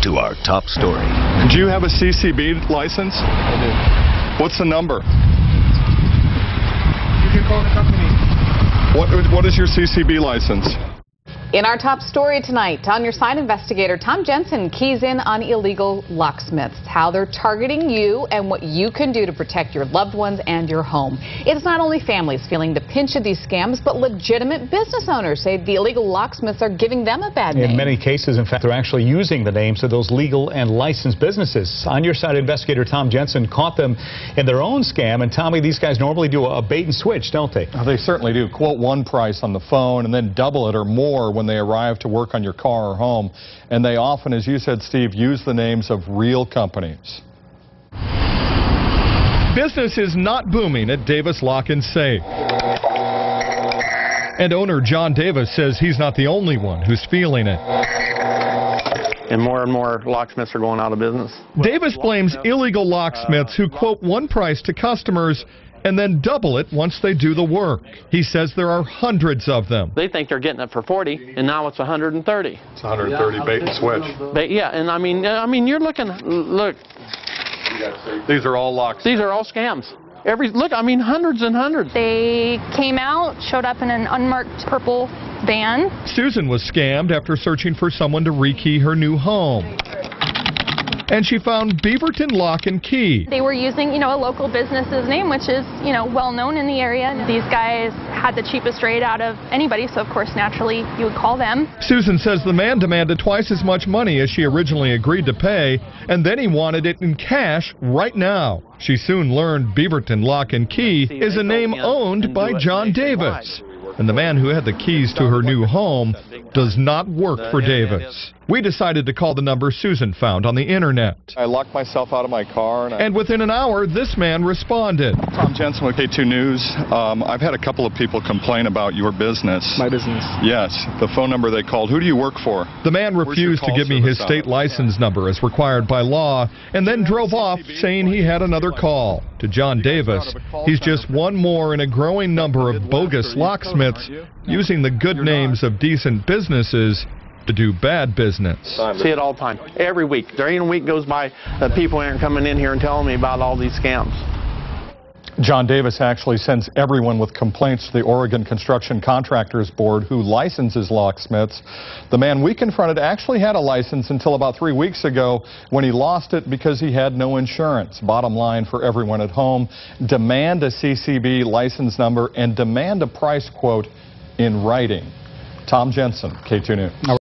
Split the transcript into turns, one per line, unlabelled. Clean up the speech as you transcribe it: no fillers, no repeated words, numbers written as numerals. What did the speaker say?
to our top story.
Do you have a CCB license?
I
What's the number?
do. You can call the company.
What is your CCB license?
In our top story tonight, on your side, investigator Tom Jensen keys in on illegal locksmiths, how they're targeting you and what you can do to protect your loved ones and your home. It's not only families feeling the pinch of these scams, but legitimate business owners say the illegal locksmiths are giving them a bad name.
In many cases, in fact, they're actually using the names of those legal and licensed businesses. On your side, investigator Tom Jensen caught them in their own scam. And Tommy, these guys normally do a bait and switch, don't they?
They certainly do. Quote one price on the phone and then double it or more when they arrive to work on your car or home. And they often, as you said, Steve, use the names of real companies. Business is not booming at Davis Lock and Safe. And owner John Davis says he's not the only one who's feeling it.
And more locksmiths are going out of business.
Davis blames illegal locksmiths who quote one price to customers and then double it once they do the work. He says there are hundreds of them.
They think they're getting it for 40, and now it's 130.
It's 130 bait and switch.
But yeah, and I mean, you're looking. Look,
These are all locks.
these are all scams. Look, I mean, hundreds and hundreds.
They came out, showed up in an unmarked purple van.
Susan was scammed after searching for someone to rekey her new home. And she found Beaverton Lock and Key.
They were using, a local business's name, which is, well known in the area. And these guys had the cheapest rate out of anybody, so of course, naturally, you would call them.
Susan says the man demanded twice as much money as she originally agreed to pay, and then he wanted it in cash right now. She soon learned Beaverton Lock and Key is a name owned by John Davis. And the man who had the keys to her new home does not work for Davis. We decided to call the number Susan found on the internet. I locked myself out of my car. And within an hour, this man responded. Tom Jensen with KATU News. I've had a couple of people complain about your business.
My business.
Yes, the phone number they called. Who do you work for? The man refused to give me his state license number as required by law and then drove off saying he had another call. To John Davis, he's just one more in a growing number of bogus locksmiths using the good names of decent businesses to do bad business.
See it all the time. Every week. There ain't a week goes by that people aren't coming in here and telling me about all these scams.
John Davis actually sends everyone with complaints to the Oregon Construction Contractors Board, who licenses locksmiths. The man we confronted actually had a license until about 3 weeks ago when he lost it because he had no insurance. Bottom line for everyone at home, demand a CCB license number and demand a price quote in writing. Tom Jensen, KATU News.